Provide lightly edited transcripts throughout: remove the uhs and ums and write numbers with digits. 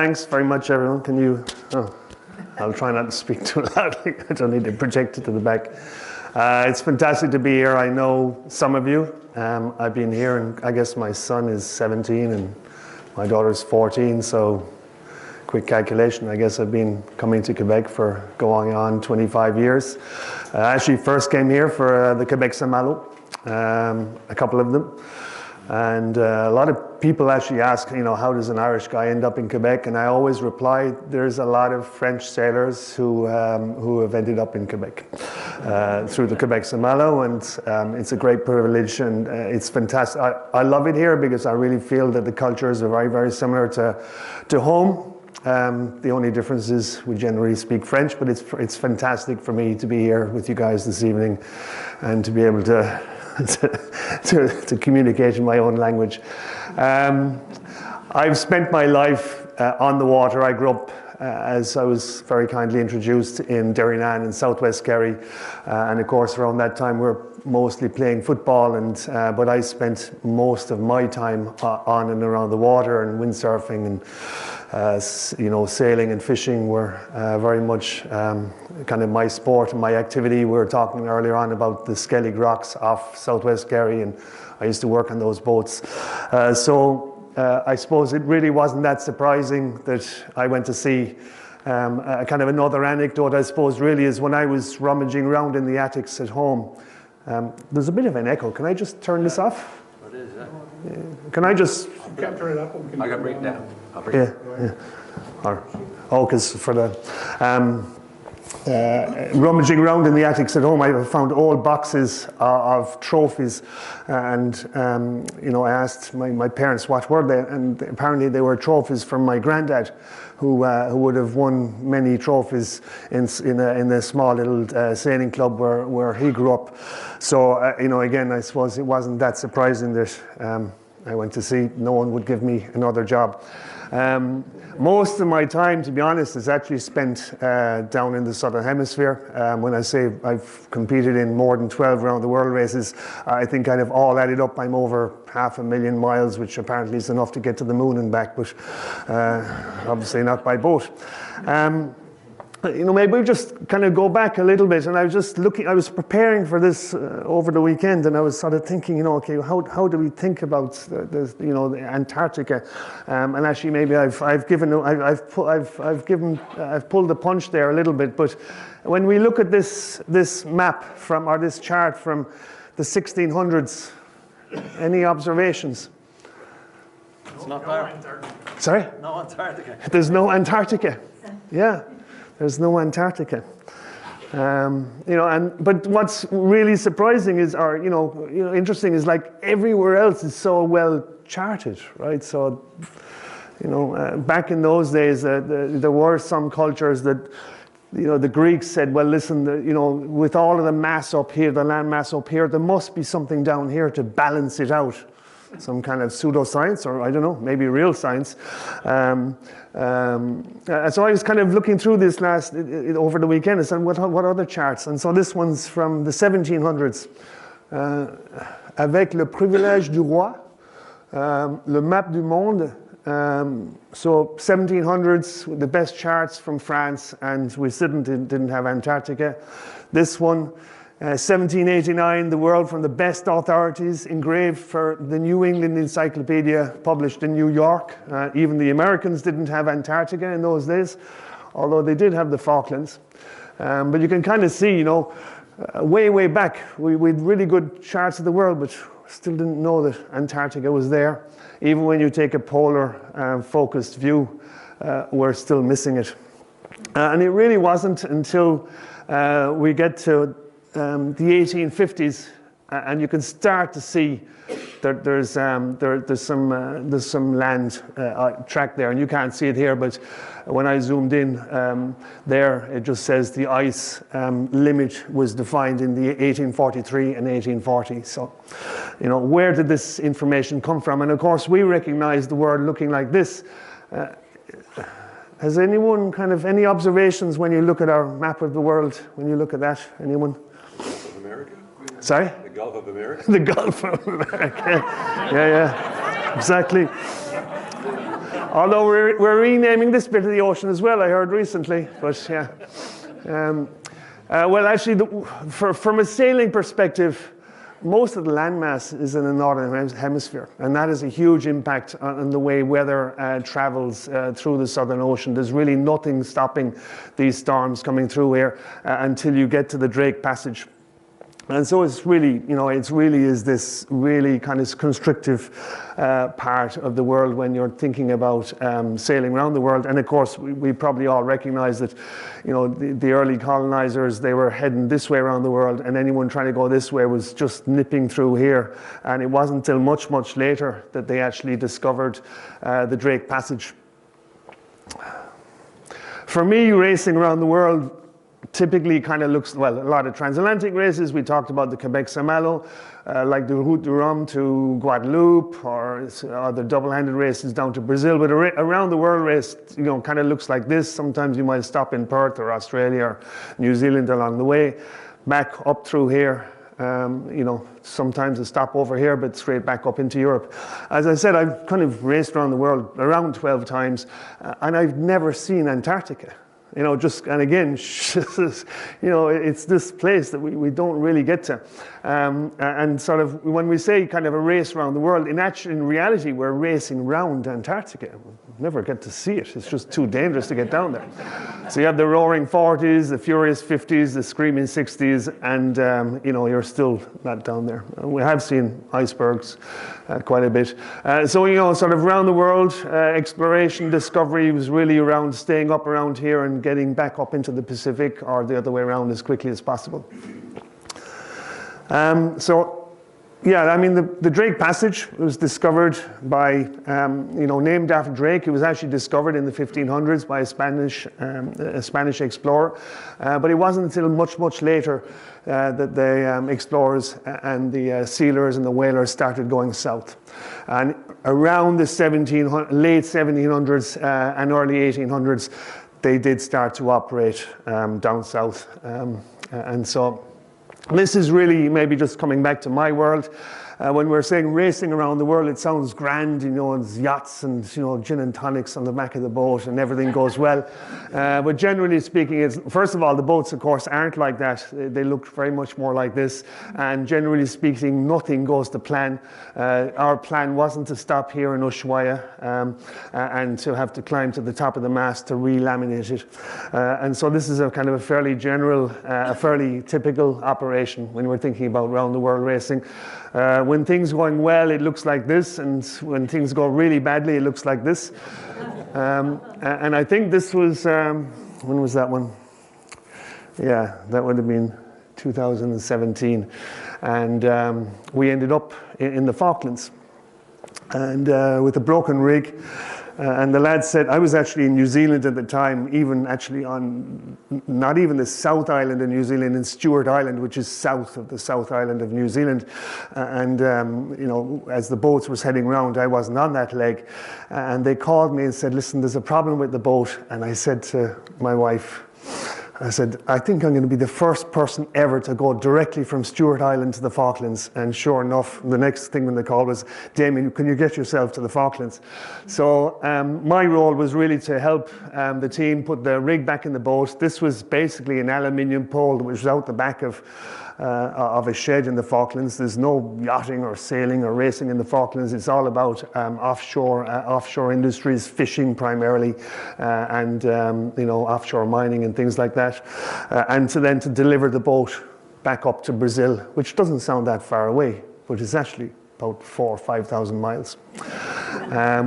Thanks very much, everyone. Can you... Oh, I'll try not to speak too loudly. I don't need to project it to the back. It's fantastic to be here. I know some of you. I've been here, and I guess my son is 17 and my daughter's 14, so quick calculation. I guess I've been coming to Quebec for going on 25 years. I actually first came here for the Quebec Saint-Malo, a couple of them. And a lot of people actually ask, how does an Irish guy end up in Quebec? And I always reply, there's a lot of French sailors who have ended up in Quebec through the Quebec Saint-Malo, and it's a great privilege, and it's fantastic. I love it here because I really feel that the cultures are very, very similar to home. The only difference is we generally speak French, but it's fantastic for me to be here with you guys this evening and to be able to communicate in my own language. I've spent my life on the water. I grew up, as I was very kindly introduced, in Derrynane in southwest Kerry, and of course around that time we were mostly playing football, but I spent most of my time on and around the water, and windsurfing and sailing and fishing were very much kind of my sport and my activity. We were talking earlier on about the Skellig Rocks off southwest Kerry, and I used to work on those boats. So I suppose it really wasn't that surprising that I went to sea. Kind of another anecdote, I suppose, really is when I was rummaging around in the attics at home. There's a bit of an echo. Can I just turn this off? What is that? Can I just... You can't turn it up. I got bring it down. I'll bring it down. Because for the... rummaging around in the attics at home, I found old boxes of trophies, and I asked my parents what were they, and apparently they were trophies from my granddad, who would have won many trophies in a small little sailing club where he grew up. So again, I suppose it wasn't that surprising that I went to sea. No one would give me another job. Most of my time, to be honest, is actually spent down in the Southern Hemisphere. When I say I've competed in more than 12 round the world races, I think kind of all added up, I'm over 500,000 miles, which apparently is enough to get to the moon and back, but obviously not by boat. Maybe we just kind of go back a little bit, and I was preparing for this over the weekend, and I was sort of thinking, okay, how do we think about the Antarctica? And actually, maybe I've pulled the punch there a little bit. But when we look at this map or this chart from the 1600s, any observations? It's not there. Sorry? No Antarctica. There's no Antarctica. Yeah. There's no Antarctica, but what's really surprising is, interesting is, like, everywhere else is so well charted, right? So, back in those days, there were some cultures that, the Greeks said, well, listen, with all of the mass up here, the land mass up here, there must be something down here to balance it out. Some kind of pseudoscience, or I don't know, maybe real science. So I was kind of looking through this over the weekend and said, what other charts? And so this one's from the 1700s. Avec le privilège du roi, le map du monde. So 1700s, the best charts from France, and we didn't have Antarctica. This one, 1789, the world from the best authorities, engraved for the New England Encyclopedia, published in New York. Even the Americans didn't have Antarctica in those days, although they did have the Falklands. But you can kind of see, way back, we had really good charts of the world, but still didn't know that Antarctica was there. Even when you take a polar focused view, we're still missing it. And it really wasn't until we get to the 1850s, and you can start to see that there's some land track there, and you can't see it here, but when I zoomed in there, it just says the ice limit was defined in the 1843 and 1840. So, where did this information come from? And of course, we recognize the world looking like this. Has anyone any observations when you look at our map of the world? When you look at that, anyone? America? Sorry? The Gulf of America? The Gulf of America. Yeah, exactly. Although we're renaming this bit of the ocean as well, I heard recently. But yeah. Well, actually, from a sailing perspective, most of the landmass is in the northern hemisphere, and that has a huge impact on the way weather travels through the Southern Ocean. There's really nothing stopping these storms coming through here until you get to the Drake Passage. And so it's really, it really is this really kind of constrictive part of the world when you're thinking about sailing around the world. And of course, we probably all recognize that, the early colonizers, they were heading this way around the world, and anyone trying to go this way was just nipping through here. And it wasn't until much, much later that they actually discovered the Drake Passage. For me, racing around the world typically kind of looks, well, a lot of transatlantic races. We talked about the Quebec Saint-Malo, like the Route du Rhum to Guadeloupe, or the double-handed races down to Brazil. But around the world race, kind of looks like this. Sometimes you might stop in Perth or Australia or New Zealand along the way, back up through here. Sometimes a stop over here, but straight back up into Europe. As I said, I've kind of raced around the world around 12 times, and I've never seen Antarctica. And again, it's this place that we don't really get to. And sort of when we say kind of a race around the world, in reality, we're racing around Antarctica. We'll never get to see it. It's just too dangerous to get down there. So you have the roaring 40s, the furious 50s, the screaming 60s, and, you're still not down there. We have seen icebergs quite a bit. Sort of around the world, exploration, discovery was really around staying up around here and getting back up into the Pacific, or the other way around, as quickly as possible. The Drake Passage was discovered by, named after Drake. It was actually discovered in the 1500s by a Spanish explorer, but it wasn't until much, much later that the explorers and the sealers and the whalers started going south. And around the late 1700s and early 1800s, they did start to operate down south. And so this is really maybe just coming back to my world. When we're saying racing around the world, it sounds grand, it's yachts and, gin and tonics on the back of the boat and everything goes well. But generally speaking, first of all, the boats, of course, aren't like that. They look very much more like this. And generally speaking, nothing goes to plan. Our plan wasn't to stop here in Ushuaia and to have to climb to the top of the mast to re-laminate it. And so this is a kind of a fairly general, a fairly typical operation when we're thinking about round the world racing. When things are going well, it looks like this, and when things go really badly, it looks like this. And I think this was, when was that one? Yeah, that would have been 2017. And we ended up in the Falklands, and with a broken rig. And the lad said, I was actually in New Zealand at the time, even actually on, not even the South Island of New Zealand, in Stewart Island, which is south of the South Island of New Zealand. As the boats was heading round, I wasn't on that leg. And they called me and said, listen, there's a problem with the boat. And I said to my wife, I said, I think I'm going to be the first person ever to go directly from Stewart Island to the Falklands. And sure enough, the next thing when they called was, Damian, can you get yourself to the Falklands? So my role was really to help the team put the rig back in the boat. This was basically an aluminium pole that was out the back of a shed in the Falklands. There's no yachting or sailing or racing in the Falklands. It's all about offshore industries, fishing primarily, and offshore mining and things like that. And to deliver the boat back up to Brazil, which doesn't sound that far away, but it's actually about 4,000 or 5,000 miles.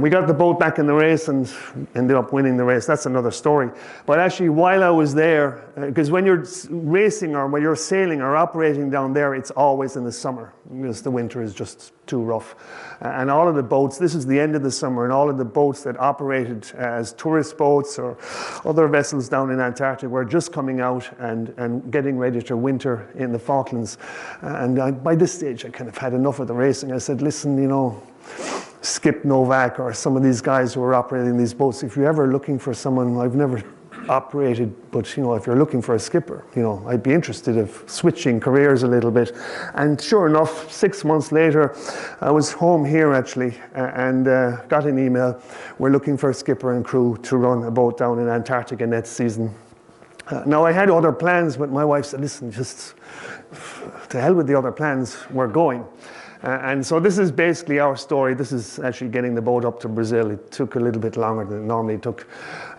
We got the boat back in the race and ended up winning the race. That's another story. But actually, while I was there, because when you're racing or when you're sailing or operating down there, it's always in the summer because the winter is just too rough. And all of the boats, this is the end of the summer, and all of the boats that operated as tourist boats or other vessels down in Antarctic were just coming out and getting ready to winter in the Falklands. And by this stage, I kind of had enough of the racing. I said, listen, Skip Novak or some of these guys who are operating these boats, if you're ever looking for someone, I've never operated, but you know, if you're looking for a skipper, you know, I'd be interested of switching careers a little bit. And sure enough, 6 months later, I was home here actually, and got an email. We're looking for a skipper and crew to run a boat down in Antarctica next season. Now I had other plans, but my wife said, listen, just to hell with the other plans, we're going. And so this is basically our story. This is actually getting the boat up to Brazil. It took a little bit longer than it normally took.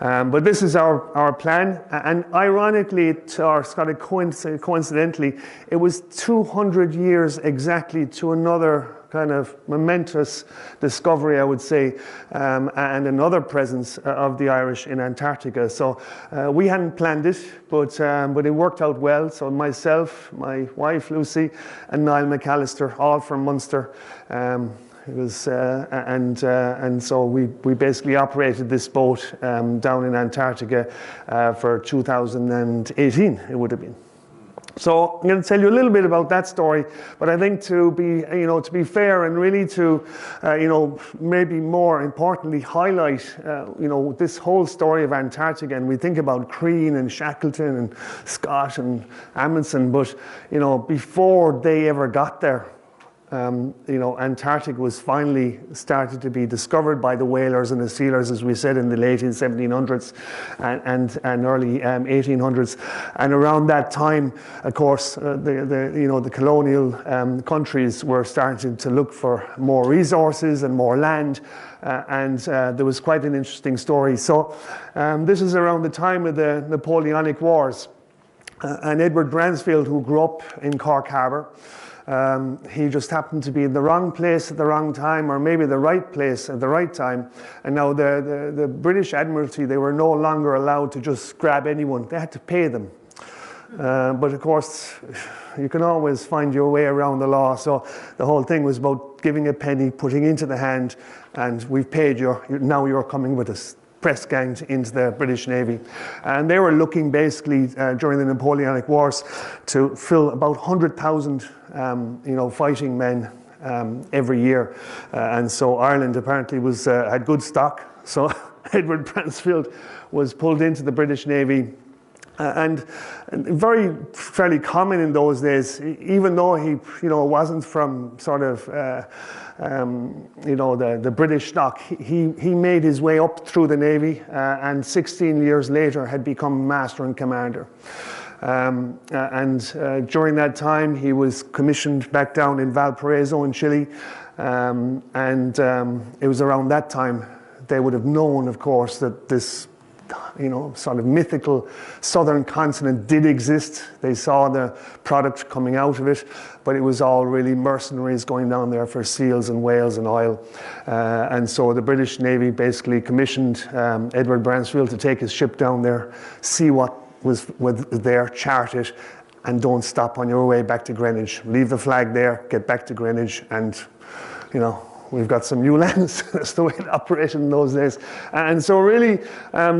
But this is our plan. And ironically, or sort of coincidentally, it was 200 years exactly to another kind of momentous discovery, I would say, and another presence of the Irish in Antarctica. So we hadn't planned it, but it worked out well. So myself, my wife Lucy, and Niall McAllister, all from Munster. It was, and so we basically operated this boat down in Antarctica for 2018. It would have been. So I'm going to tell you a little bit about that story, but I think to be fair and really to, maybe more importantly highlight, this whole story of Antarctica. And we think about Crean and Shackleton and Scott and Amundsen, but before they ever got there, Antarctic was finally started to be discovered by the whalers and the sealers, as we said, in the late 1700s and early 1800s. And around that time, of course, the colonial countries were starting to look for more resources and more land. And there was quite an interesting story. So this is around the time of the Napoleonic Wars. And Edward Bransfield, who grew up in Cork Harbour, he just happened to be in the wrong place at the wrong time, or maybe the right place at the right time. And now the British Admiralty, they were no longer allowed to just grab anyone. They had to pay them. But of course, you can always find your way around the law. So the whole thing was about giving a penny, putting into the hand, and we've paid you, now you're coming with us. Press ganged into the British Navy. And they were looking basically during the Napoleonic Wars to fill about 100,000 fighting men every year. And so Ireland apparently had good stock. So Edward Bransfield was pulled into the British Navy. And fairly common in those days, even though he wasn't from sort of the British stock, he made his way up through the Navy, and 16 years later had become master and commander. During that time, he was commissioned back down in Valparaiso in Chile, and it was around that time they would have known, of course, that this sort of mythical southern continent did exist. They saw the product coming out of it, but it was all really mercenaries going down there for seals and whales and oil. And so the British Navy basically commissioned Edward Bransfield to take his ship down there, see what was there, chart it, and don't stop on your way back to Greenwich. Leave the flag there, get back to Greenwich, and we've got some new lands. That's the way it operated in those days. And so really,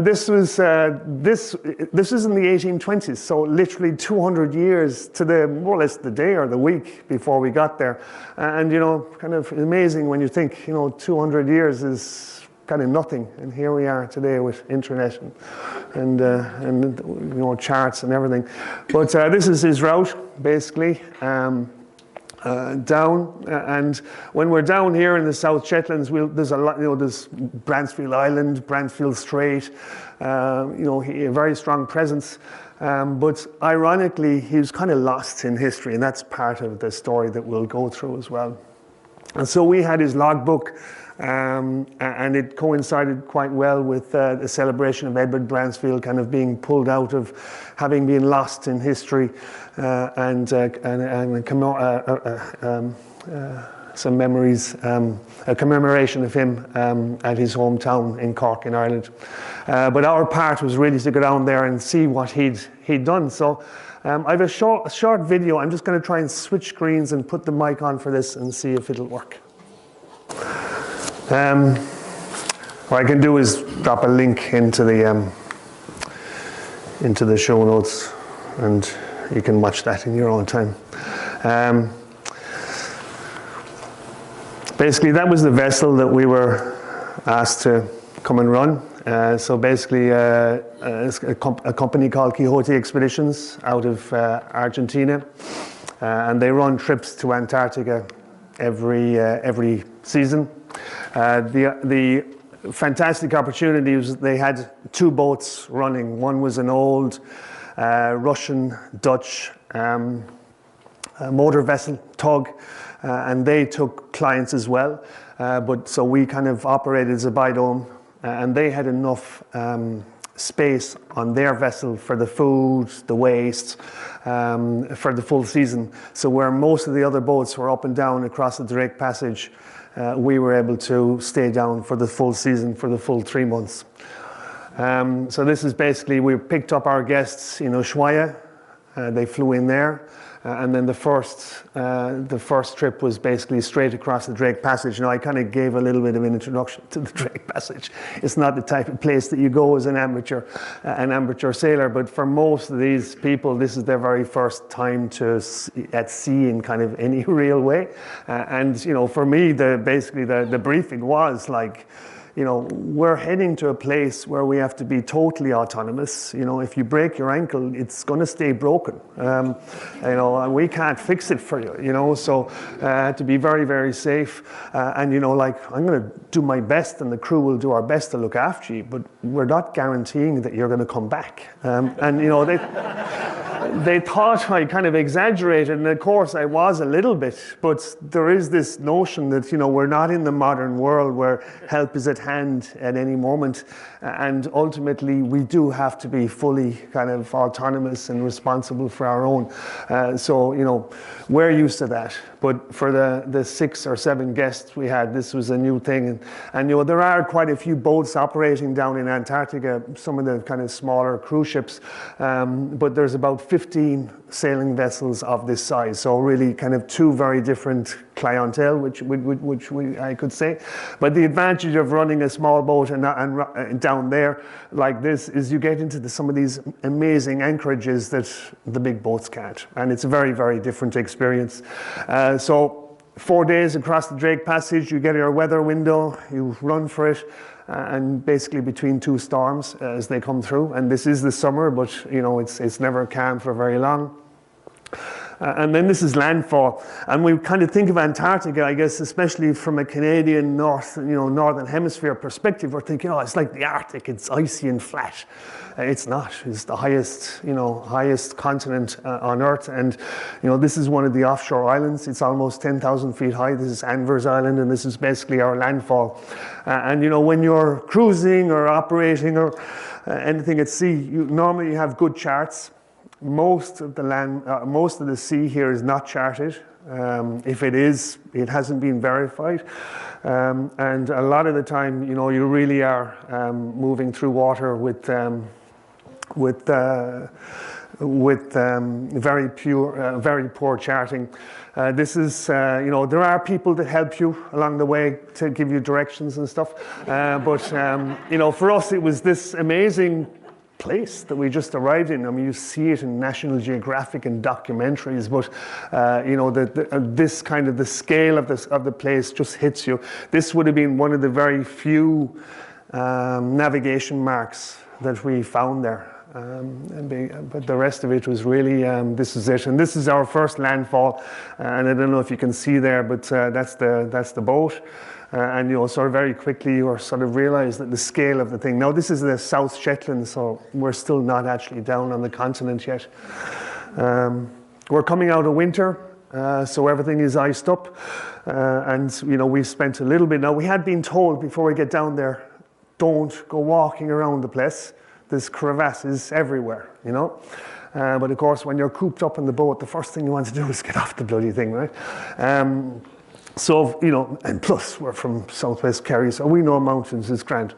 this was in the 1820s. So literally 200 years to the more or less the day or the week before we got there. And kind of amazing when you think 200 years is kind of nothing. And here we are today with internet and charts and everything. But this is his route basically. Down, and when we're down here in the South Shetlands, there's a lot, there's Bransfield Island, Bransfield Strait, a very strong presence. But ironically, he was kind of lost in history, and that's part of the story that we'll go through as well. And so we had his logbook, and it coincided quite well with the celebration of Edward Bransfield kind of being pulled out of having been lost in history, and some memories, a commemoration of him at his hometown in Cork in Ireland. But our part was really to go down there and see what he'd done. So I have a short video. I'm just going to try and switch screens and put the mic on for this and see if it'll work. What I can do is drop a link into the show notes, and you can watch that in your own time. Basically, that was the vessel that we were asked to come and run. So basically, a company called Quixote Expeditions out of Argentina, and they run trips to Antarctica every season. The fantastic opportunity was they had two boats running. One was an old Russian, Dutch motor vessel, tug, and they took clients as well. But so we kind of operated as a bidome, and they had enough space on their vessel for the food, the waste, for the full season. So where most of the other boats were up and down across the Drake Passage, we were able to stay down for the full season, for the full 3 months. So this is basically, we picked up our guests in Ushuaia. They flew in there. And then the first trip was basically straight across the Drake Passage. Now, I kind of gave a little bit of an introduction to the Drake Passage. It's not the type of place that you go as an amateur sailor, but for most of these people, this is their very first time at sea in kind of any real way. And, you know, for me, basically the briefing was like, you know, we're heading to a place where we have to be totally autonomous. You know, if you break your ankle, it's going to stay broken. You know, and we can't fix it for you, you know, so to be very, very safe. And, you know, like, I'm going to do my best and the crew will do our best to look after you, but we're not guaranteeing that you're going to come back. And, you know, they thought I kind of exaggerated, and of course I was a little bit, but there is this notion that, you know, we're not in the modern world where help is at hand at any moment, and ultimately we do have to be fully kind of autonomous and responsible for our own. So, you know, we're used to that, but for the 6 or 7 guests we had, this was a new thing. And you know, there are quite a few boats operating down in Antarctica, some of the kind of smaller cruise ships, but there's about 15 sailing vessels of this size. So really kind of two very different clientele, which I could say. But the advantage of running a small boat and down there like this is you get into some of these amazing anchorages that the big boats can't. And it's a very, very different experience. So 4 days across the Drake Passage, you get your weather window, you run for it. And basically between 2 storms as they come through. And this is the summer, but you know, it's never calm for very long. And then this is landfall. And we kind of think of Antarctica, I guess, especially from a Canadian northern hemisphere perspective, we're thinking, oh, it's like the Arctic, it's icy and flat. It's not. It's the highest continent on Earth. And, you know, this is one of the offshore islands. It's almost 10,000 feet high. This is Anvers Island, and this is basically our landfall. And, you know, when you're cruising or operating or anything at sea, you normally have good charts. Most of the sea here is not charted. If it is, it hasn't been verified. And a lot of the time, you know, you really are moving through water with very poor charting. This is, you know, there are people that help you along the way to give you directions and stuff. But you know, for us, it was this amazing place that we just arrived in. I mean, you see it in National Geographic and documentaries, but you know, this kind of the scale of the place just hits you. This would have been one of the very few navigation marks that we found there. But the rest of it was really, this is it. And this is our first landfall. And I don't know if you can see there, but that's the boat. And you know, sort of very quickly you sort of realize that the scale of the thing. Now this is the South Shetland, so we're still not actually down on the continent yet. We're coming out of winter, so everything is iced up. And you know, we spent a little bit. Now we had been told before we get down there, don't go walking around the place. There's crevasses everywhere, you know. But of course, when you're cooped up in the boat, the first thing you want to do is get off the bloody thing, right? So, you know, and plus we're from southwest Kerry, so we know mountains is grand.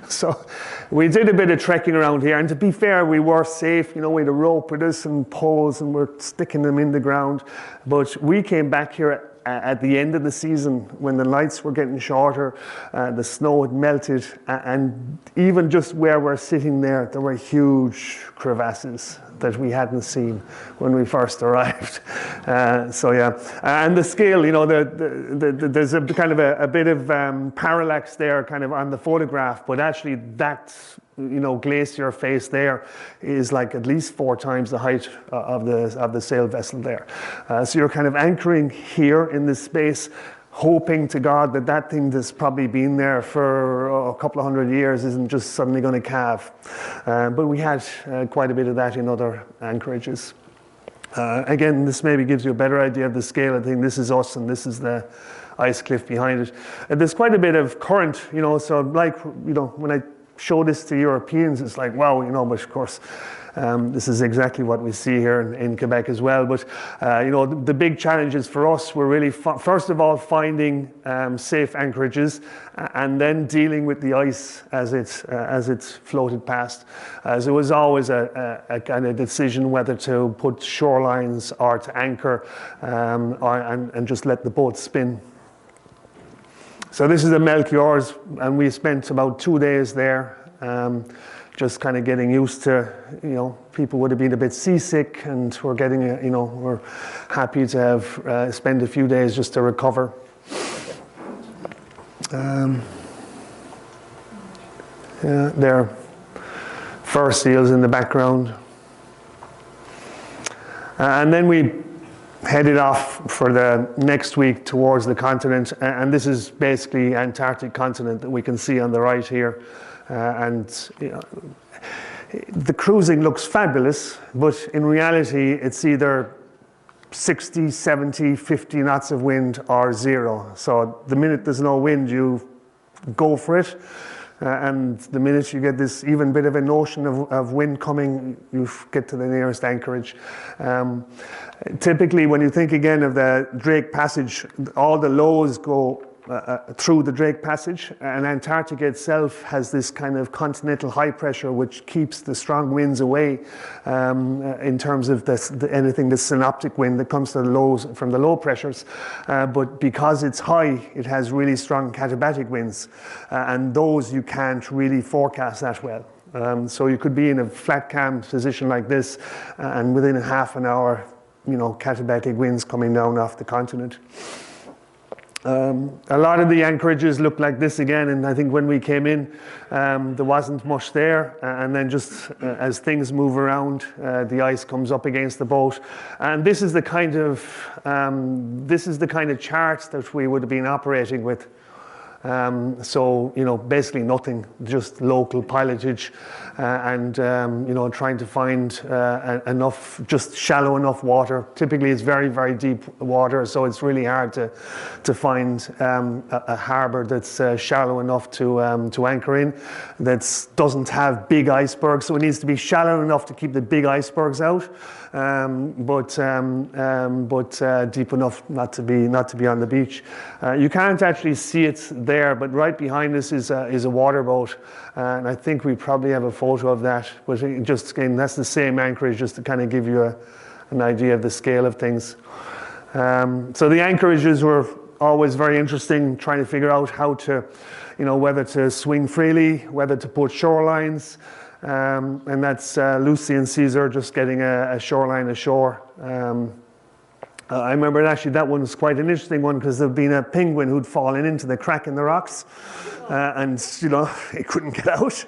So we did a bit of trekking around here, and to be fair, we were safe. You know, we had a rope with us and poles, and we're sticking them in the ground. But we came back here at at the end of the season when the nights were getting shorter, the snow had melted, and even just where we're sitting there were huge crevasses that we hadn't seen when we first arrived. So yeah, and the scale, you know, there's a kind of a bit of parallax there kind of on the photograph, but actually that, you know, glacier face there is like at least 4 times the height of the sail vessel there. So you're kind of anchoring here in this space, hoping to God that that thing that's probably been there for a couple of 100 years isn't just suddenly going to calve. But we had quite a bit of that in other anchorages. Again, this maybe gives you a better idea of the scale. I think this is us and this is the ice cliff behind it. There's quite a bit of current, you know, so like, you know, when I show this to Europeans, it's like, wow, you know, but of course, this is exactly what we see here in Quebec as well. But, you know, the big challenges for us were really, first of all, finding safe anchorages and then dealing with the ice as it floated past. So it was always a kind of decision whether to put shorelines or to anchor and just let the boat spin. So this is the Melchior's, and we spent about 2 days there, just kind of getting used to, you know, people would have been a bit seasick, and we're getting, you know, we're happy to have spend a few days just to recover. Yeah, there are fur seals in the background. And then we headed off for the next week towards the continent, and this is basically Antarctic continent that we can see on the right here. And you know, the cruising looks fabulous, but in reality it's either 60, 70, 50 knots of wind or 0. So the minute there's no wind, you go for it. And the minute you get this even bit of a notion of wind coming, you get to the nearest anchorage. Typically, when you think again of the Drake Passage, all the lows go through the Drake Passage, and Antarctica itself has this kind of continental high pressure which keeps the strong winds away in terms of anything, the synoptic wind that comes to the lows from the low pressures. But because it's high, it has really strong katabatic winds, and those you can't really forecast that well. So you could be in a flat calm position like this, and within a half an hour, you know, katabatic winds coming down off the continent. A lot of the anchorages look like this again, and I think when we came in, there wasn't much there, and then just as things move around, the ice comes up against the boat, and this is the kind of charts that we would have been operating with. So, you know, basically nothing, just local pilotage, and you know, trying to find enough, just shallow enough water. Typically it's very, very deep water, so it's really hard to find a harbour that's shallow enough to anchor in, that doesn't have big icebergs. So it needs to be shallow enough to keep the big icebergs out, but deep enough not to be on the beach. You can't actually see it there, but right behind us is a water boat, and I think we probably have a photo of that. But just again, that's the same anchorage, just to kind of give you an idea of the scale of things. So the anchorages were always very interesting, trying to figure out how to, you know, whether to swing freely, whether to put shorelines. And that's Lucy and Caesar just getting a shoreline ashore. I remember actually that one was quite an interesting one, because there'd been a penguin who'd fallen into the crack in the rocks, and you know, he couldn't get out,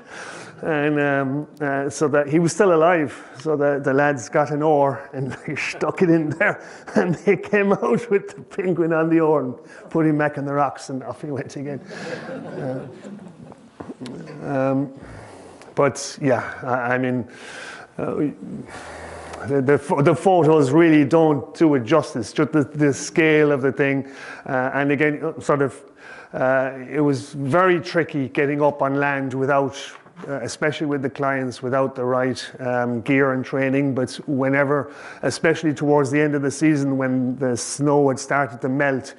and so that he was still alive. So the lads got an oar and they stuck it in there, and they came out with the penguin on the oar and put him back in the rocks, and off he went again. But yeah, I mean, the photos really don't do it justice, just the scale of the thing. And again, sort of, it was very tricky getting up on land without, especially with the clients, without the right gear and training. But whenever, especially towards the end of the season, when the snow had started to melt,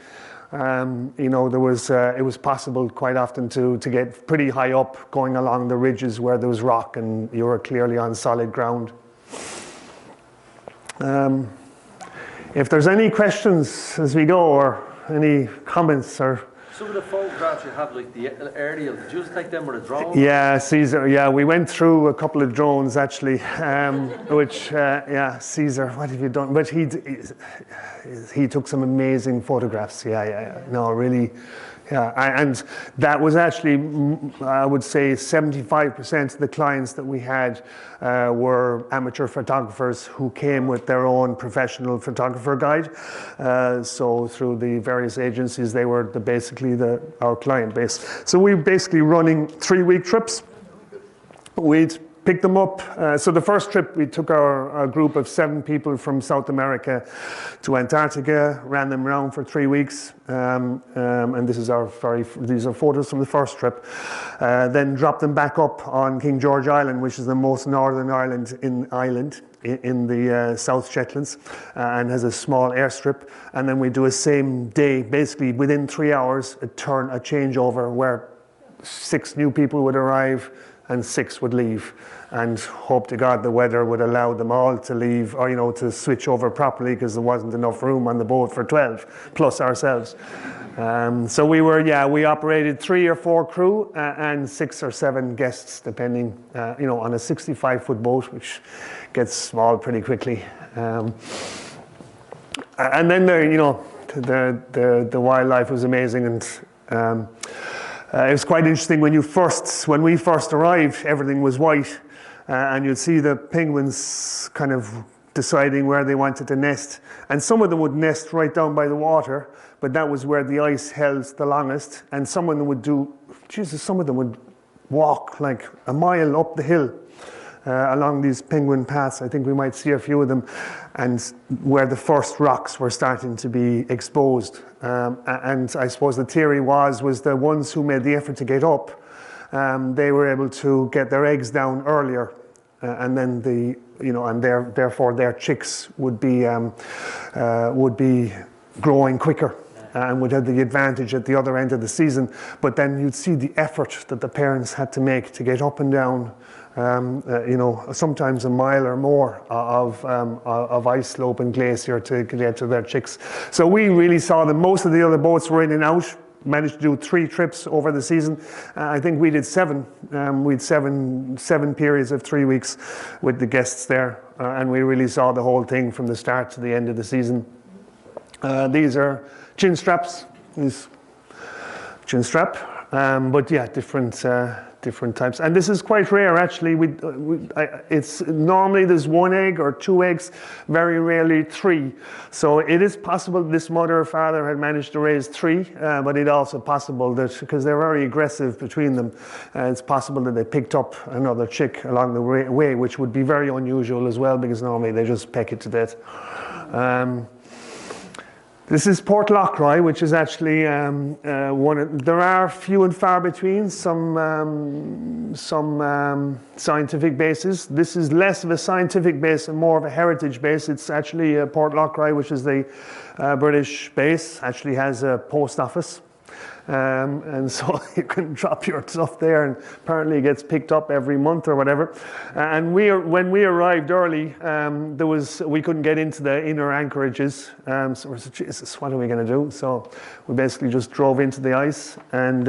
you know, it was possible quite often to get pretty high up, going along the ridges where there was rock and you were clearly on solid ground. if there's any questions as we go, or any comments, or Some of the photographs you have, like the aerial, did you just take them with a drone? yeah, Caesar. Yeah, we went through a couple of drones actually, which yeah, Caesar. What have you done? But he took some amazing photographs. Yeah. No, really. Yeah, and that was actually, I would say, 75% of the clients that we had were amateur photographers who came with their own professional photographer guide. So through the various agencies, they were basically our client base. So we were basically running 3-week trips. We'd pick them up. So the first trip, we took our group of 7 people from South America to Antarctica, ran them around for 3 weeks, and these are photos from the first trip. Then dropped them back up on King George Island, which is the most northern island in the South Shetlands, and has a small airstrip. And then we do a same day, basically within 3 hours, a changeover where 6 new people would arrive and 6 would leave, and hope to God the weather would allow them all to leave, or to switch over properly, because there wasn't enough room on the boat for 12 plus ourselves. So we operated 3 or 4 crew and 6 or 7 guests, depending, on a 65-foot boat, which gets small pretty quickly. And then the wildlife was amazing, and it was quite interesting when we first arrived. Everything was white, and you'd see the penguins kind of deciding where they wanted to nest. And some of them would nest right down by the water, but that was where the ice held the longest. And some of them would walk like a mile up the hill along these penguin paths. I think we might see a few of them, and where the first rocks were starting to be exposed. And I suppose the theory was the ones who made the effort to get up, they were able to get their eggs down earlier, and then therefore their chicks would be growing quicker, and would have the advantage at the other end of the season. But then you'd see the effort that the parents had to make to get up and down, sometimes a mile or more of ice slope and glacier to get to their chicks. So we really saw them. Most of the other boats were in and out. Managed to do 3 trips over the season. I think we did 7. We had seven periods of 3 weeks with the guests there, and we really saw the whole thing from the start to the end of the season. These are chin straps. Chin strap, but yeah, different types, and this is quite rare actually. It's normally there's 1 egg or 2 eggs, very rarely 3. So it is possible this mother or father had managed to raise 3, but it's also possible that, because they're very aggressive between them, it's possible that they picked up another chick along the way, which would be very unusual as well, because normally they just peck it to death. This is Port Lockroy, which is actually there are few and far between some scientific bases. This is less of a scientific base and more of a heritage base. It's actually Port Lockroy, which is the British base, actually has a post office. And so you can drop your stuff there, and apparently it gets picked up every month or whatever. And when we arrived early, we couldn't get into the inner anchorages. So we said, Jesus, what are we going to do? So we basically just drove into the ice and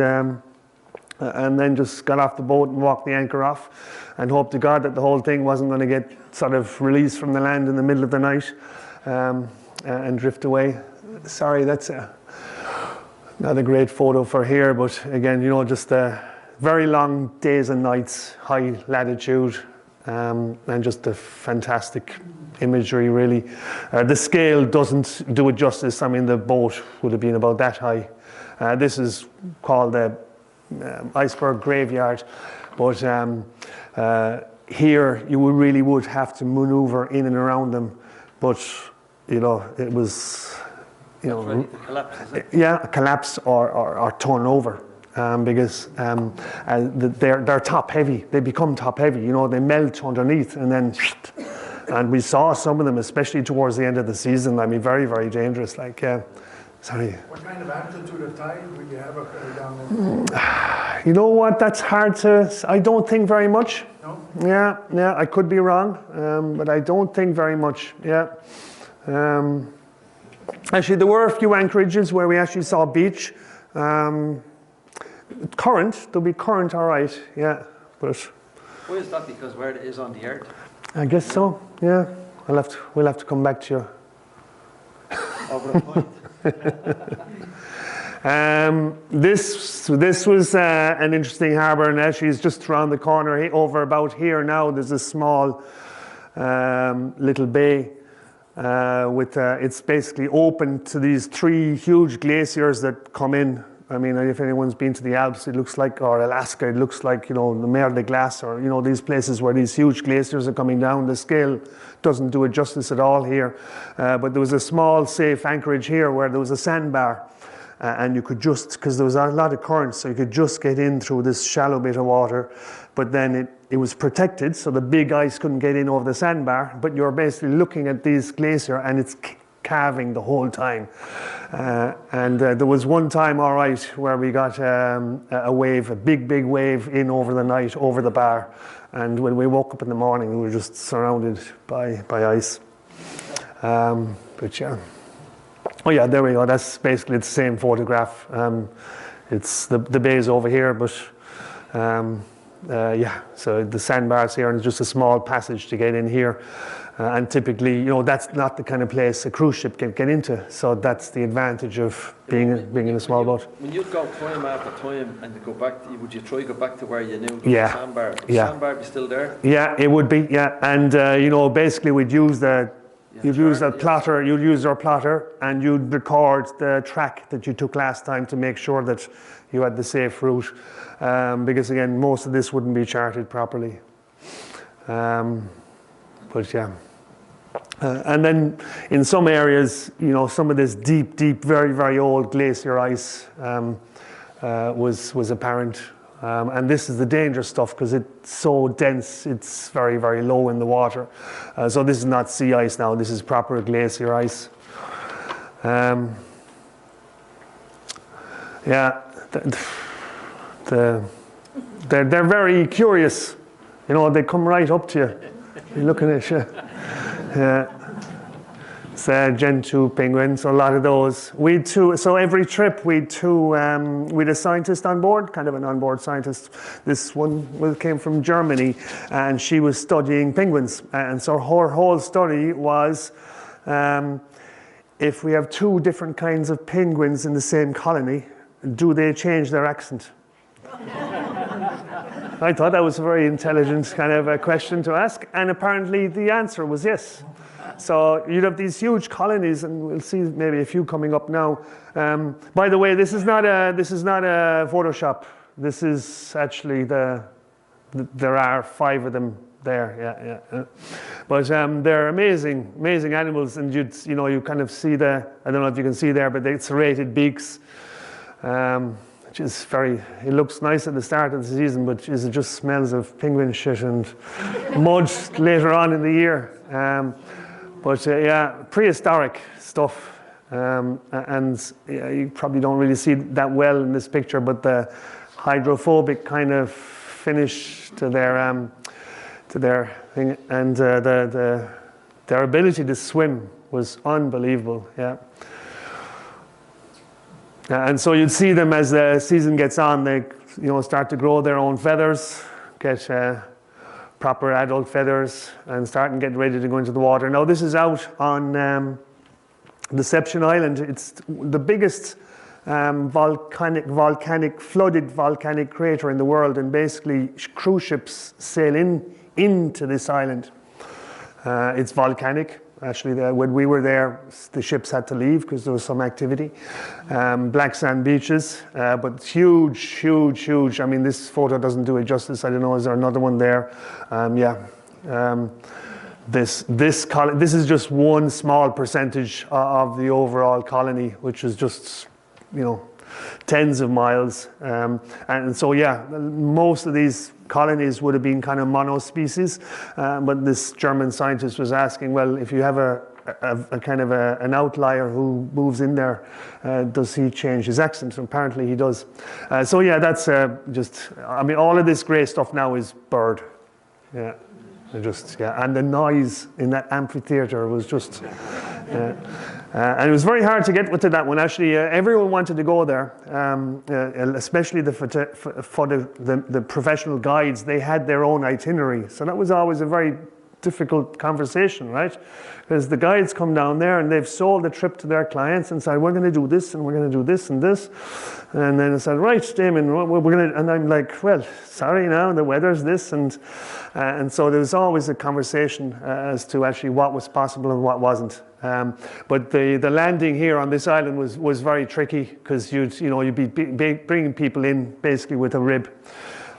then just got off the boat and walked the anchor off, and hoped to God that the whole thing wasn't going to get sort of released from the land in the middle of the night and drift away. Sorry, that's not a great photo for here, but again, just very long days and nights, high latitude, and just a fantastic imagery, really. The scale doesn't do it justice. I mean, the boat would have been about that high. This is called the iceberg graveyard, but here you really would have to maneuver in and around them, but it was Collapse, is it? a collapse or turn over, because they're top heavy. They become top heavy. They melt underneath, and we saw some of them, especially towards the end of the season. I mean, very, very dangerous. Sorry. What kind of amplitude of tide would you have up there down there? You know what? That's hard to. I don't think very much. No? Yeah. I could be wrong, but I don't think very much. Yeah. Actually, there were a few anchorages where we actually saw beach. Current, there'll be current, all right, yeah, but Why is that? Because where it is on the earth? I guess so, yeah. We'll have to come back to you. Over a point. This was an interesting harbour, and actually it's just around the corner over about here now. There's a small little bay with it's basically open to these 3 huge glaciers that come in. I mean, if anyone's been to the Alps, it looks like, or Alaska, it looks like, the Mer de Glace, or these places where these huge glaciers are coming down. The scale doesn't do it justice at all here, but there was a small safe anchorage here where there was a sandbar. And you could just, because there was a lot of current, so you could just get in through this shallow bit of water. But then it was protected, so the big ice couldn't get in over the sandbar. But you're basically looking at this glacier, and it's calving the whole time. And there was one time, all right, where we got a wave, a big wave in over the night, over the bar. And when we woke up in the morning, we were just surrounded by ice. But yeah. Oh yeah, there we go. That's basically the same photograph. It's the bay's over here, but yeah. So the sandbars here, and it's just a small passage to get in here. And typically, that's not the kind of place a cruise ship can get into. So that's the advantage of being in a small boat. When you go time after time and you go back, would you try to go back to where you knew Yeah. the sandbar? Would the Yeah. sandbar be still there? Yeah, it would be. Yeah, and basically we'd use you'd use a plotter. You'd use our plotter, and you'd record the track that you took last time to make sure that you had the safe route. Because again, most of this wouldn't be charted properly. But yeah. And then in some areas, some of this deep, very, very old glacier ice was apparent. And this is the dangerous stuff because it's so dense, it's very, very low in the water. So this is not sea ice now, this is proper glacier ice. Yeah, they're very curious. They come right up to you. You're looking at you. Yeah. It's Gentoo penguins, a lot of those. So every trip we'd a scientist on board, kind of an onboard scientist. This one came from Germany, and she was studying penguins. And so her whole study was, if we have 2 different kinds of penguins in the same colony, do they change their accent? I thought that was a very intelligent kind of a question to ask, and apparently the answer was yes. So you'd have these huge colonies, and we'll see maybe a few coming up now. By the way, this is not a Photoshop. This is actually there are 5 of them there. Yeah. But they're amazing animals, and you kind of see I don't know if you can see there, but it's serrated beaks. Which is it looks nice at the start of the season, but it just smells of penguin shit and mud later on in the year. But prehistoric stuff. And you probably don't really see that well in this picture, but the hydrophobic kind of finish to their thing, and their ability to swim was unbelievable. Yeah. And so you'd see them as the season gets on, they start to grow their own feathers, get proper adult feathers, and start and get ready to go into the water. Now this is out on Deception Island. It's the biggest flooded volcanic crater in the world, and basically cruise ships sail into this island. It's volcanic. Actually, when we were there, the ships had to leave because there was some activity. Black sand beaches, but huge. I mean, this photo doesn't do it justice. I don't know, is there another one there? This is just one small percentage of the overall colony, which is just, tens of miles. And so, most of these colonies would have been kind of monospecies, but this German scientist was asking, well, if you have a kind of an outlier who moves in there, does he change his accent? Apparently he does. That's all of this grey stuff now is bird. Yeah. And the noise in that amphitheater was just, And it was very hard to get to that one. Actually, everyone wanted to go there, especially the professional guides. They had their own itinerary. So that was always a very difficult conversation, right? Because the guides come down there and they've sold the trip to their clients and said, we're going to do this and we're going to do this and this. And then I said, right, Damian, we're going to, and I'm like, well, sorry now, the weather's this. And so there was always a conversation as to actually what was possible and what wasn't. But the landing here on this island was very tricky because you'd be bringing people in basically with a rib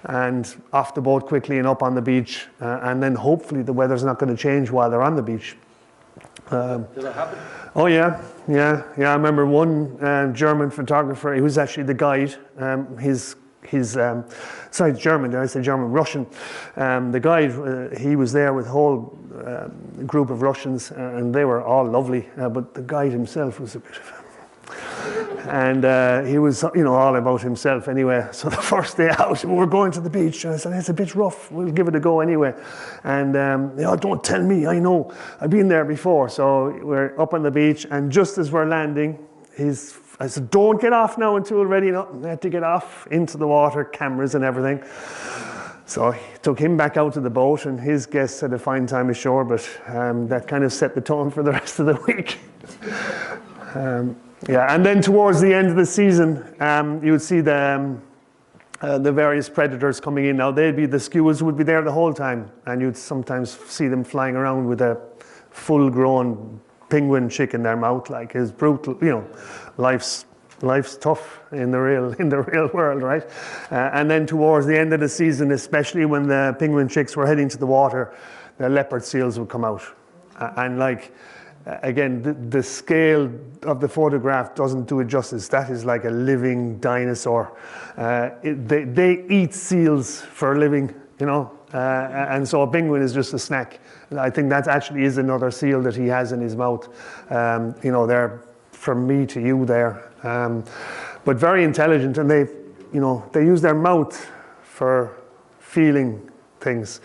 and off the boat quickly and up on the beach, and then hopefully the weather's not going to change while they're on the beach. Did that happen? Oh yeah. I remember one German photographer. He was actually the guide. Sorry, German. Did I say German? Russian. The guide. He was there with a whole group of Russians, and they were all lovely. But the guide himself was a bit of and he was, all about himself anyway. So the first day out, we were going to the beach, and I said, it's a bit rough, we'll give it a go anyway. And, don't tell me, I know, I've been there before. So we're up on the beach, and just as we're landing, I said, don't get off now until we're ready. No, I had to get off into the water, cameras and everything. So I took him back out to the boat, and his guests had a fine time ashore, but that kind of set the tone for the rest of the week. And then towards the end of the season, you would see the various predators coming in. Now the skuas would be there the whole time, and you'd sometimes see them flying around with a full-grown penguin chick in their mouth. Like, it's brutal. Life's tough in the real world, right? And then towards the end of the season, especially when the penguin chicks were heading to the water, the leopard seals would come out, and again, the scale of the photograph doesn't do it justice. That is like a living dinosaur. They eat seals for a living, and so a penguin is just a snack. I think that actually is another seal that he has in his mouth. They're from me to you there. But very intelligent, and they use their mouth for feeling things.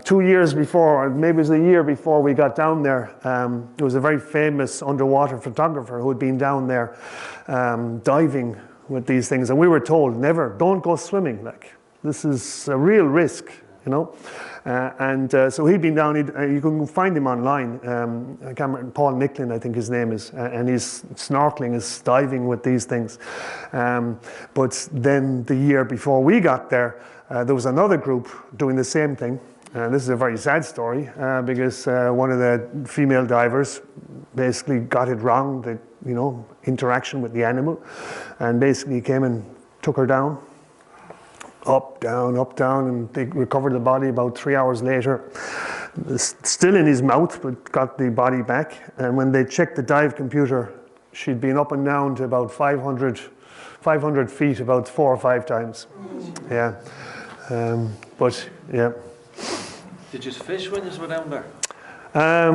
2 years before, or maybe it was a year before we got down there, there was a very famous underwater photographer who had been down there diving with these things, and we were told, don't go swimming, this is a real risk, so he'd been down, you can find him online, I can't remember, Paul Nicklin I think his name is, and he's snorkeling, is diving with these things. But then the year before we got there, there was another group doing the same thing. This is a very sad story because one of the female divers basically got it wrong, the interaction with the animal, and basically came and took her down. Up, down, and they recovered the body about 3 hours later. Still in his mouth, but got the body back. And when they checked the dive computer, she'd been up and down to about 500 feet about 4 or 5 times. Yeah. But, yeah. Did you fish when you were down there?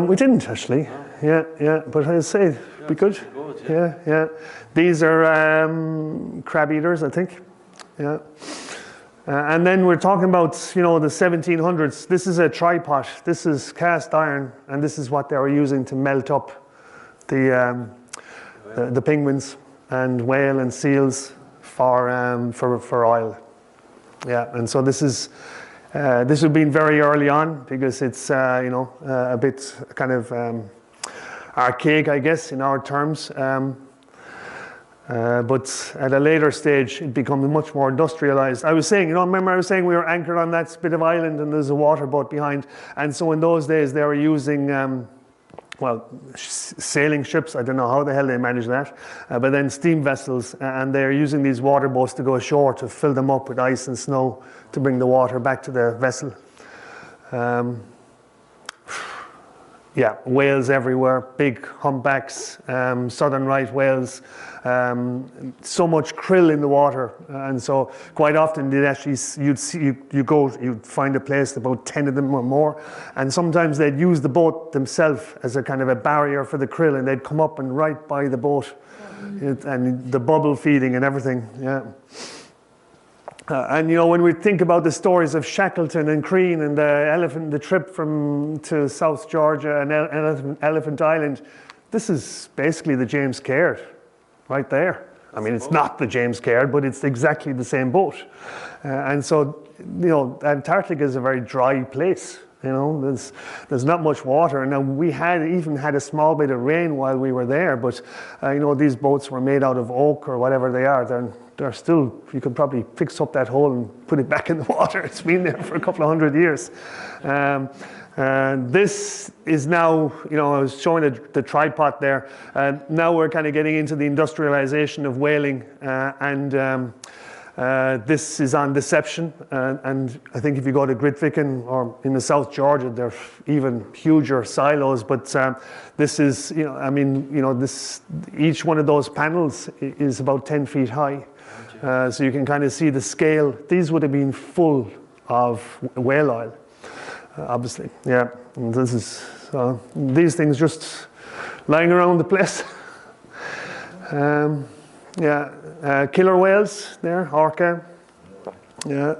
We didn't, actually. Oh. Yeah. But I'd say it'd be good. Yeah. These are crab eaters, I think. Yeah. And then we're talking about, the 1700s. This is a tripod. This is cast iron, and this is what they were using to melt up the penguins and whale and seals for oil. Yeah, and so this would have been very early on because it's a bit kind of archaic, I guess, in our terms. But at a later stage, it becomes much more industrialized. I was saying, remember I was saying we were anchored on that bit of island and there's a water boat behind. And so in those days, they were using, sailing ships. I don't know how the hell they managed that. But then steam vessels, and they're using these water boats to go ashore to fill them up with ice and snow to bring the water back to the vessel. Whales everywhere, big humpbacks, southern right whales, so much krill in the water, and so quite often you'd find a place about 10 of them or more, and sometimes they'd use the boat themselves as a kind of a barrier for the krill, and they'd come up and right by the boat, and the bubble feeding and everything. Yeah. And when we think about the stories of Shackleton and Crean and the trip to South Georgia and Elephant Island, this is basically the James Caird right there. I mean, it's not the James Caird, but it's exactly the same boat. And so, you know, Antarctic is a very dry place. You know, there's not much water. Now, we even had a small bit of rain while we were there, but, you know, these boats were made out of oak or whatever they are. They're still, you could probably fix up that hole and put it back in the water. It's been there for a couple of 100 years. And this is now, you know, I was showing the tripod there. Now we're kind of getting into the industrialization of whaling, and this is on Deception. And I think if you go to Grytviken or in the South Georgia, they're even huger silos. But this is, you know, I mean, you know, each one of those panels is about 10 feet high. So you can kind of see the scale. These would have been full of whale oil. Obviously, yeah. And this is these things just lying around the place. Yeah, killer whales there, orca. Yeah.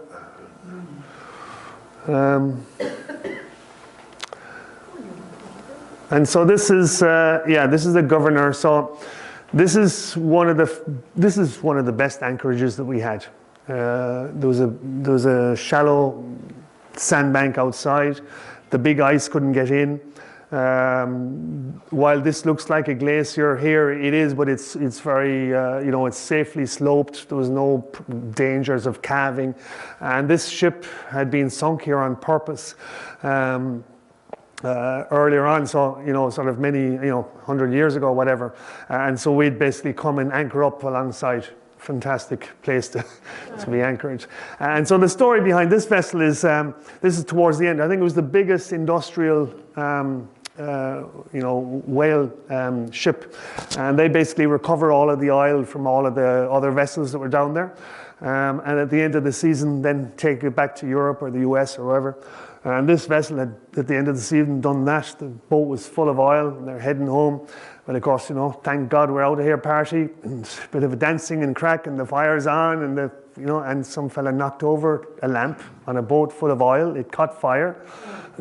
And so this is this is the governor. So this is one of the best anchorages that we had. There was a shallow sandbank outside. The big ice couldn't get in. While this looks like a glacier here, it is, but it's very, you know, it's safely sloped. There was no dangers of calving. And this ship had been sunk here on purpose earlier on, so, you know, sort of many, you know, 100 years ago, whatever. And so we'd basically come and anchor up alongside. Fantastic place to be anchored. And so the story behind this vessel is, this is towards the end. I think it was the biggest industrial, you know, whale ship. And they basically recover all of the oil from all of the other vessels that were down there. And at the end of the season, then take it back to Europe or the US or wherever. And this vessel had, at the end of the season, done that. The boat was full of oil, and they're heading home. But of course, you know, thank God we're out of here party, and a bit of a dancing and crack, and the fire's on, and you know, and some fella knocked over a lamp on a boat full of oil. It caught fire.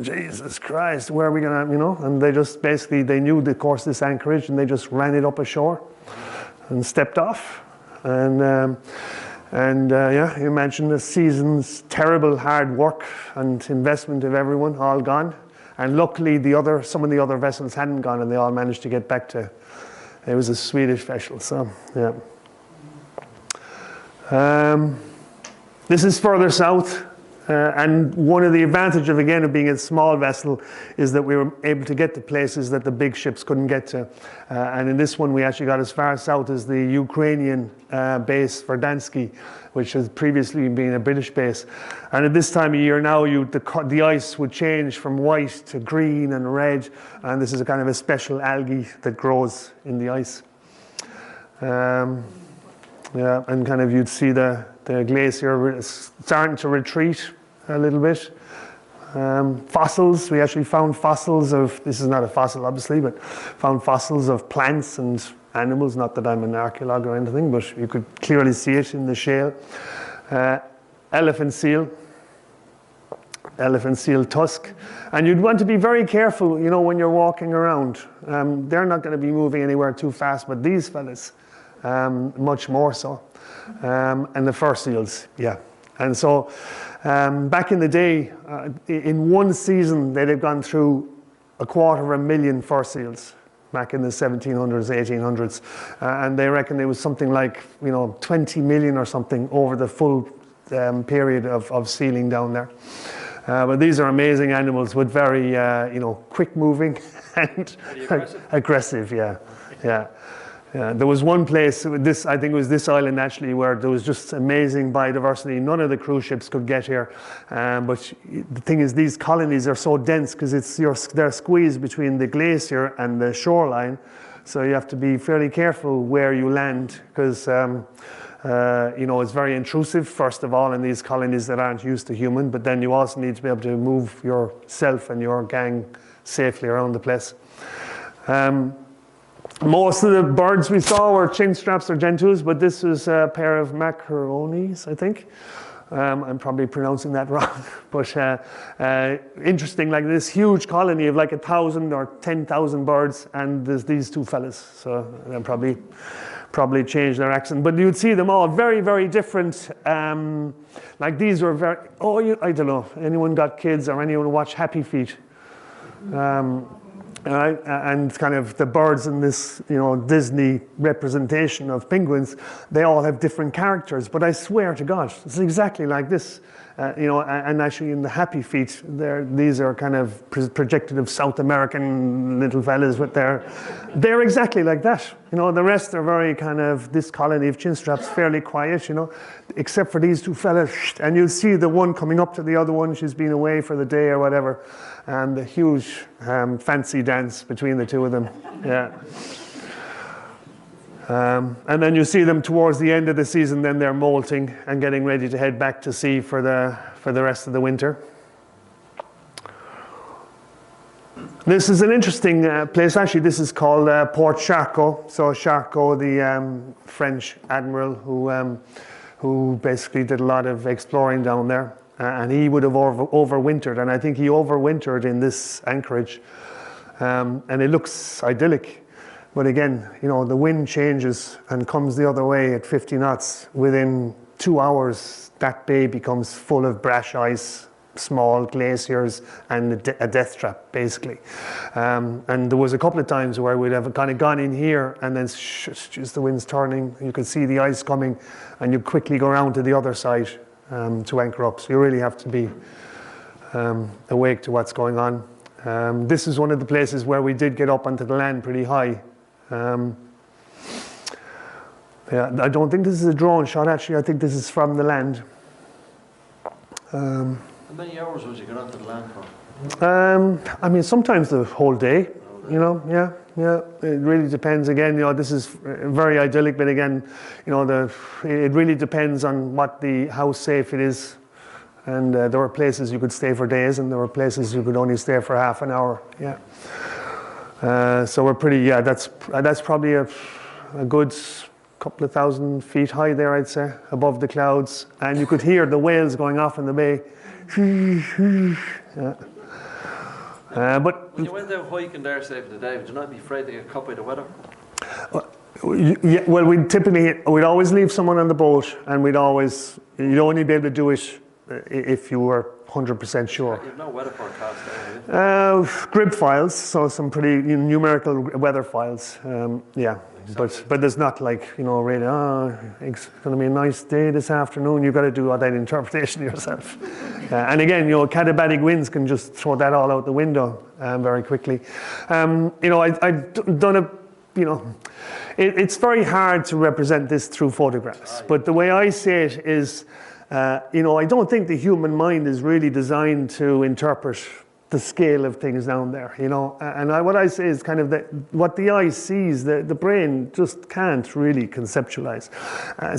Jesus Christ, where are we gonna, you know? And they just basically, they knew the course this anchorage, and they just ran it up ashore and stepped off. And yeah, you imagine the season's terrible hard work and investment of everyone all gone. And luckily, some of the other vessels hadn't gone, and they all managed to get back to. It was a Swedish vessel, so yeah. This is further south, and one of the advantages of being a small vessel is that we were able to get to places that the big ships couldn't get to. And in this one, we actually got as far south as the Ukrainian base Verdansk, which has previously been a British base. And at this time of year now, the ice would change from white to green and red, and this is a kind of a special algae that grows in the ice. Yeah, and kind of you'd see the glacier starting to retreat a little bit. Fossils, we actually found fossils of, this is not a fossil obviously, but found fossils of plants and animals, not that I'm an archaeologist or anything, but you could clearly see it in the shale. Elephant seal tusk. And you'd want to be very careful, you know, when you're walking around. They're not going to be moving anywhere too fast, but these fellas, much more so. And the fur seals, yeah. And so back in the day, in one season, they'd have gone through 250,000 fur seals back in the 1700s, 1800s. And they reckon there was something like, you know, 20 million or something over the full period of sealing down there. But these are amazing animals with very, you know, quick moving and aggressive, yeah. Yeah, there was one place, I think it was this island actually, where there was just amazing biodiversity. None of the cruise ships could get here. But the thing is, these colonies are so dense because they're squeezed between the glacier and the shoreline. So you have to be fairly careful where you land because, you know, it's very intrusive, first of all, in these colonies that aren't used to human. But then you also need to be able to move yourself and your gang safely around the place. Most of the birds we saw were chin straps or gentoos, but this was a pair of macaronis, I think. I'm probably pronouncing that wrong, but interesting, like this huge colony of like 1,000 or 10,000 birds, and there's these two fellas, so they'll probably change their accent, but you'd see them all very, very different. Like these were very, I don't know, anyone got kids or anyone watch Happy Feet? Right? And kind of the birds in this, Disney representation of penguins, they all have different characters. But I swear to God, it's exactly like this. And actually in the Happy Feet, these are kind of projected of South American little fellas with they're exactly like that. The rest are very kind of, this colony of chinstraps, fairly quiet, except for these two fellas. And you'll see the one coming up to the other one, she's been away for the day or whatever. And the huge fancy dance between the two of them, yeah. And then you see them towards the end of the season, then they're molting and getting ready to head back to sea for the rest of the winter. This is an interesting place. Actually, this is called Port Charcot. So Charcot, the French admiral who basically did a lot of exploring down there. And he would have overwintered, and I think he overwintered in this anchorage. And it looks idyllic. But again, the wind changes and comes the other way at 50 knots. Within 2 hours, that bay becomes full of brash ice, small glaciers, and a death trap, basically. And there was a couple of times where we'd have kind of gone in here, and then just the wind's turning, you could see the ice coming, and you'd quickly go around to the other side to anchor up. So you really have to be awake to what's going on. This is one of the places where we did get up onto the land pretty high. I don't think this is a drone shot, actually. I think this is from the land. How many hours would you get onto the land for? Sometimes the whole day, yeah. It really depends. Again, this is very idyllic, but again, it really depends on how safe it is. And there were places you could stay for days, and there were places you could only stay for half an hour. Yeah. So we're pretty. Yeah, that's probably a good couple of thousand feet high there, I'd say, above the clouds, and you could hear the whales going off in the bay. Yeah. But when you went out hiking there, say for the day, would you not be afraid to get caught by the weather? Yeah, well, we'd always leave someone on the boat, and you'd only be able to do it if you were 100% sure. You have no weather forecast there, do you? Grid files, so some pretty numerical weather files. Yeah, exactly. but there's not like really. It's going to be a nice day this afternoon. You've got to do all that interpretation yourself. And again, katabatic winds can just throw that all out the window very quickly. I've done a. It's very hard to represent this through photographs. But the way I say it is. I don't think the human mind is really designed to interpret the scale of things down there, And what I say is kind of that what the eye sees, the brain just can't really conceptualize.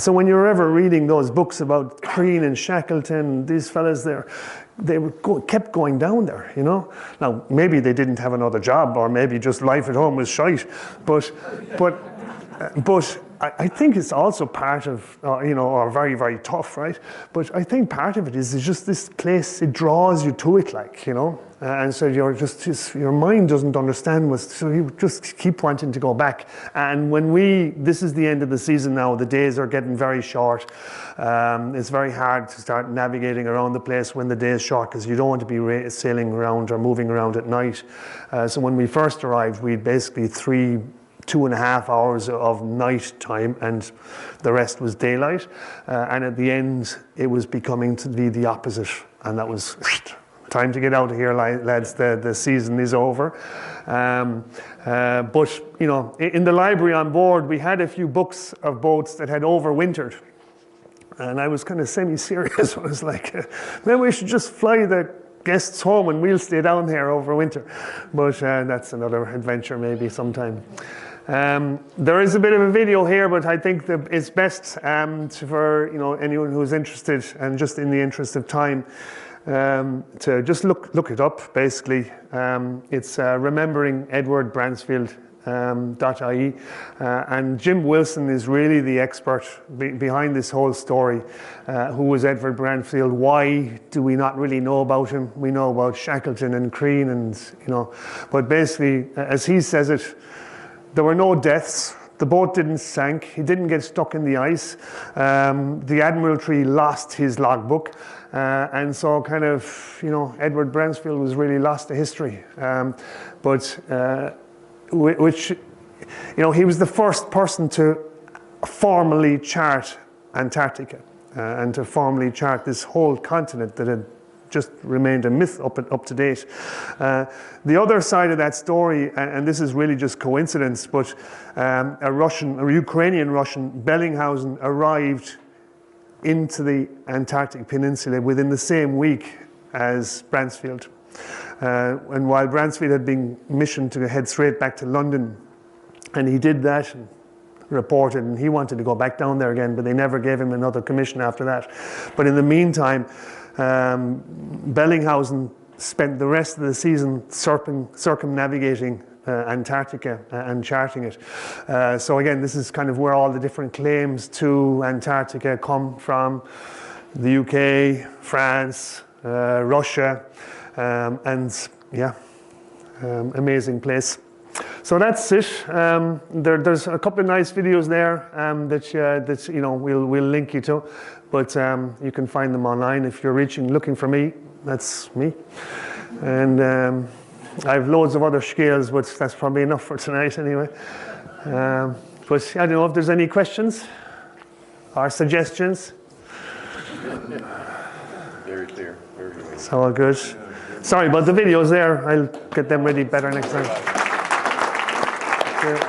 So when you're ever reading those books about Crean and Shackleton, these fellas there, kept going down there, Now, maybe they didn't have another job, or maybe just life at home was shite, but I think it's also part of, or very, very tough, right? But I think part of it is just this place, it draws you to it, and so your mind doesn't understand so you just keep wanting to go back. And this is the end of the season now, the days are getting very short. It's very hard to start navigating around the place when the day is short, because you don't want to be sailing around or moving around at night. So when we first arrived, we had basically 2.5 hours of night time, and the rest was daylight. And at the end, it was becoming to be the opposite, and that was time to get out of here, lads. The season is over. But in the library on board, we had a few books of boats that had overwintered, and I was kind of semi-serious. I was like, maybe we should just fly the guests home and we'll stay down here over winter. But that's another adventure maybe sometime. There is a bit of a video here, but I think that it's best for anyone who's interested, and just in the interest of time, to just look it up. Basically, it's Remembering Edward Bransfield, .ie. And Jim Wilson is really the expert behind this whole story. Who was Edward Bransfield? Why do we not really know about him? We know about Shackleton and Crean, and but basically, as he says it, there were no deaths. The boat didn't sink. He didn't get stuck in the ice. The Admiralty lost his logbook. And so kind of, Edward Bransfield was really lost to history. He was the first person to formally chart Antarctica and to formally chart this whole continent that had just remained a myth up to date. The other side of that story, and this is really just coincidence, but a Ukrainian Russian, Bellinghausen, arrived into the Antarctic Peninsula within the same week as Bransfield. And while Bransfield had been missioned to head straight back to London, and he did that and reported, and he wanted to go back down there again, but they never gave him another commission after that. But in the meantime, Bellinghausen spent the rest of the season circumnavigating Antarctica and charting it. So again, this is kind of where all the different claims to Antarctica come from: the UK, France, Russia, and amazing place. So that's it. There's a couple of nice videos there that we'll link you to, but you can find them online if you're looking for me. That's me, and I have loads of other scales, but that's probably enough for tonight anyway. But I don't know if there's any questions or suggestions. Very clear. Very clear. It's all good. Sorry about the videos there. I'll get them ready better next time. Thank you.